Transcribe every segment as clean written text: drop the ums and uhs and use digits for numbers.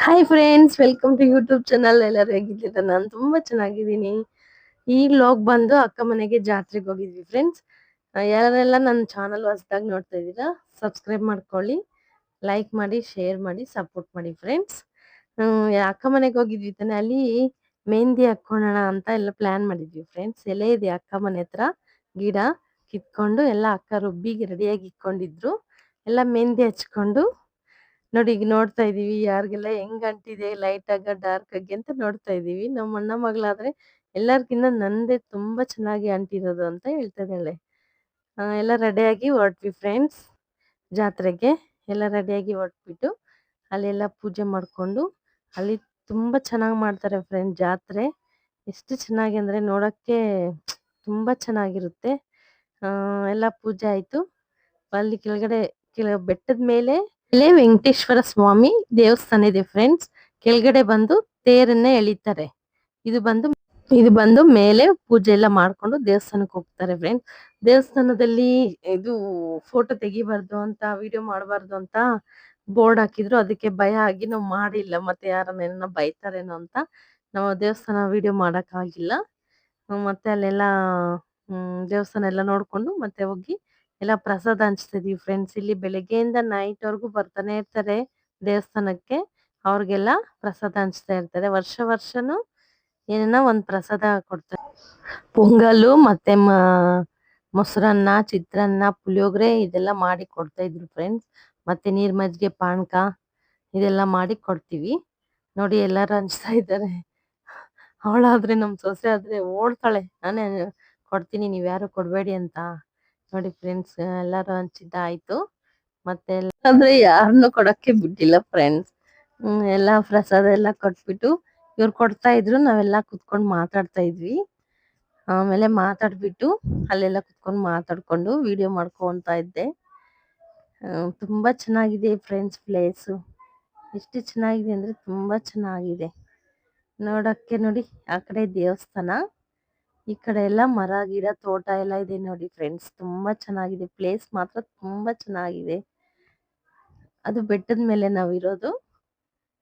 Hi friends, welcome to YouTube channel. ಎಲ್ಲರೂ ಹೇಗಿದ್ದೀರಾ? ನಾನು ತುಂಬಾ ಚೆನ್ನಾಗಿದ್ದೀನಿ. ಈ ವ್ಲಾಗ್ ಬಂದು ಅಕ್ಕ ಮನೆಗೆ ಜಾತ್ರೆಗೆ ಹೋಗಿದ್ವಿ ಫ್ರೆಂಡ್ಸ್. ಯಾರೆಲ್ಲ ನನ್ನ ಚಾನಲ್ ಹೊಸದಾಗಿ ನೋಡ್ತಾ ಇದ್ದೀರಾ, ಸಬ್ಸ್ಕ್ರೈಬ್ ಮಾಡ್ಕೊಳ್ಳಿ, ಲೈಕ್ ಮಾಡಿ, ಶೇರ್ ಮಾಡಿ, ಸಪೋರ್ಟ್ ಮಾಡಿ ಫ್ರೆಂಡ್ಸ್. ಅಕ್ಕ ಮನೆಗೆ ಹೋಗಿದ್ವಿ ತಾನೆ, ಅಲ್ಲಿ ಮೆಹಂದಿ ಹಾಕ್ಕೊಳ್ಳೋಣ ಅಂತ ಎಲ್ಲ ಪ್ಲಾನ್ ಮಾಡಿದ್ವಿ ಫ್ರೆಂಡ್ಸ್. ಎಲೆ ಇದೆ ಅಕ್ಕ ಮನೆ ಹತ್ರ, ಗಿಡ ಕಿತ್ಕೊಂಡು ಎಲ್ಲ ಅಕ್ಕ ರುಬ್ಬಿಗೆ ರೆಡಿಯಾಗಿ ಇಟ್ಕೊಂಡಿದ್ರು. ಎಲ್ಲ ಮೆಹಂದಿ ಹಚ್ಕೊಂಡು ನೋಡಿ, ಈಗ ನೋಡ್ತಾ ಇದೀವಿ ಯಾರಿಗೆಲ್ಲ ಹೆಂಗ್ ಅಂಟಿದೆ, ಲೈಟ್ ಆಗ ಡಾರ್ಕ್ ಆಗಿ ಅಂತ ನೋಡ್ತಾ ಇದೀವಿ. ನಮ್ಮ ಅಣ್ಣ ಮಗಳಾದ್ರೆ ಎಲ್ಲರಿಗಿನ್ನ ನಂದೇ ತುಂಬಾ ಚೆನ್ನಾಗಿ ಅಂಟಿರೋದು ಅಂತ ಹೇಳ್ತಾ ಇದ್ದಾಳೆ. ಎಲ್ಲ ರೆಡಿಯಾಗಿ ಹೊರಟ್ವಿ ಫ್ರೆಂಡ್ಸ್ ಜಾತ್ರೆಗೆ. ಎಲ್ಲ ರೆಡಿಯಾಗಿ ಹೊರಟ್ಬಿಟ್ಟು ಅಲ್ಲೆಲ್ಲ ಪೂಜೆ ಮಾಡ್ಕೊಂಡು, ಅಲ್ಲಿ ತುಂಬಾ ಚೆನ್ನಾಗಿ ಮಾಡ್ತಾರೆ ಫ್ರೆಂಡ್ ಜಾತ್ರೆ. ಎಷ್ಟು ಚೆನ್ನಾಗಿ ಅಂದ್ರೆ ನೋಡಕ್ಕೆ ತುಂಬಾ ಚೆನ್ನಾಗಿರುತ್ತೆ. ಎಲ್ಲ ಪೂಜೆ ಆಯ್ತು. ಅಲ್ಲಿ ಕೆಳಗಡೆ ಬೆಟ್ಟದ ಮೇಲೆ ವೆಂಕಟೇಶ್ವರ ಸ್ವಾಮಿ ದೇವಸ್ಥಾನ ಇದೆ ಫ್ರೆಂಡ್ಸ್. ಕೆಳಗಡೆ ಬಂದು ತೇರನ್ನ ಎಳಿತಾರೆ. ಇದು ಬಂದು ಮೇಲೆ ಪೂಜೆ ಎಲ್ಲ ಮಾಡ್ಕೊಂಡು ದೇವಸ್ಥಾನಕ್ಕೆ ಹೋಗ್ತಾರೆ ಫ್ರೆಂಡ್ಸ್. ದೇವಸ್ಥಾನದಲ್ಲಿ ಇದು ಫೋಟೋ ತೆಗಿಬಾರ್ದು ಅಂತ, ವಿಡಿಯೋ ಮಾಡಬಾರ್ದು ಅಂತ ಬೋರ್ಡ್ ಹಾಕಿದ್ರು. ಅದಕ್ಕೆ ಭಯ ಆಗಿ ನಾವು ಮಾಡಿಲ್ಲ, ಮತ್ತೆ ಯಾರನ್ನ ಬೈತಾರೇನೋ ಅಂತ ನಾವು ದೇವಸ್ಥಾನ ವಿಡಿಯೋ ಮಾಡಕ್ ಆಗಿಲ್ಲ. ಮತ್ತೆ ಅಲ್ಲೆಲ್ಲ ದೇವಸ್ಥಾನ ಎಲ್ಲ ನೋಡ್ಕೊಂಡು ಮತ್ತೆ ಹೋಗಿ ಎಲ್ಲ ಪ್ರಸಾದ ಹಂಚ್ತಾ ಇದೀವಿ ಫ್ರೆಂಡ್ಸ್. ಇಲ್ಲಿ ಬೆಳಗ್ಗೆಯಿಂದ ನೈಟ್ ವರ್ಗು ಬರ್ತಾನೆ ಇರ್ತಾರೆ ದೇವಸ್ಥಾನಕ್ಕೆ. ಅವ್ರಿಗೆಲ್ಲ ಪ್ರಸಾದ ಹಂಚ್ತಾ ಇರ್ತಾರೆ. ವರ್ಷನೂ ಏನನ್ನ ಒಂದ್ ಪ್ರಸಾದ ಕೊಡ್ತಾರೆ. ಪೊಂಗಲು ಮತ್ತೆ ಮೊಸರನ್ನ, ಚಿತ್ರಾನ್ನ, ಪುಳಿಯೋಗರೆ ಇದೆಲ್ಲ ಮಾಡಿ ಕೊಡ್ತಾ ಇದ್ರು ಫ್ರೆಂಡ್ಸ್. ಮತ್ತೆ ನೀರ್ ಮಜ್ಜಿಗೆ, ಪಾನಕ ಇದೆಲ್ಲ ಮಾಡಿ ಕೊಡ್ತೀವಿ. ನೋಡಿ ಎಲ್ಲಾರು ಹಂಚ್ತಾ ಇದ್ದಾರೆ. ಅವಳಾದ್ರೆ ನಮ್ ಸೊಸೆ ಆದ್ರೆ ಓಡ್ತಾಳೆ, ನಾನೇ ಕೊಡ್ತೀನಿ ನೀವ್ಯಾರು ಕೊಡ್ಬೇಡಿ ಅಂತ. ನೋಡಿ ಫ್ರೆಂಡ್ಸ್, ಎಲ್ಲಾರು ಹಂಚಿದ್ದಾಯ್ತು. ಮತ್ತೆ ಆದ್ರೆ ಯಾರನ್ನು ಕೊಡಕ್ಕೆ ಬಿಟ್ಟಿಲ್ಲ ಫ್ರೆಂಡ್ಸ್. ಎಲ್ಲಾ ಪ್ರಸಾದ ಎಲ್ಲ ಕೊಟ್ಬಿಟ್ಟು ಇವ್ರು ಕೊಡ್ತಾ ಇದ್ರು, ನಾವೆಲ್ಲ ಕುತ್ಕೊಂಡು ಮಾತಾಡ್ತಾ ಇದ್ವಿ. ಆಮೇಲೆ ಮಾತಾಡ್ಬಿಟ್ಟು ಅಲ್ಲೆಲ್ಲ ಕುತ್ಕೊಂಡು ಮಾತಾಡ್ಕೊಂಡು ವಿಡಿಯೋ ಮಾಡ್ಕೊಂತ ಇದ್ದೆ. ತುಂಬಾ ಚೆನ್ನಾಗಿದೆ ಫ್ರೆಂಡ್ಸ್ ಪ್ಲೇಸ್. ಎಷ್ಟು ಚೆನ್ನಾಗಿದೆ ಅಂದ್ರೆ ತುಂಬಾ ಚೆನ್ನಾಗಿದೆ ನೋಡಕ್ಕೆ. ನೋಡಿ ಆ ಕಡೆ ದೇವಸ್ಥಾನ, ಈ ಕಡೆ ಎಲ್ಲ ಮರ ಗಿಡ ತೋಟ ಎಲ್ಲ ಇದೆ ನೋಡಿ ಫ್ರೆಂಡ್ಸ್. ತುಂಬಾ ಚೆನ್ನಾಗಿದೆ ಪ್ಲೇಸ್, ಮಾತ್ರ ತುಂಬಾ ಚೆನ್ನಾಗಿದೆ. ಅದು ಬೆಟ್ಟದ ಮೇಲೆ ನಾವಿರೋದು.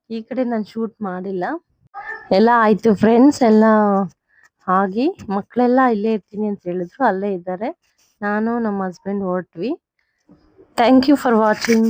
ಈ ಕಡೆ ನಾನು ಶೂಟ್ ಮಾಡಿಲ್ಲ. ಎಲ್ಲ ಆಯ್ತು ಫ್ರೆಂಡ್ಸ್. ಎಲ್ಲ ಆಗಿ ಮಕ್ಕಳೆಲ್ಲ ಇಲ್ಲೇ ಇರ್ತೀನಿ ಅಂತ ಹೇಳಿದ್ರು, ಅಲ್ಲೇ ಇದ್ದಾರೆ. ನಾನು ನಮ್ಮ ಹಸ್ಬೆಂಡ್ ಹೊರಟ್ವಿ. Thank you for watching.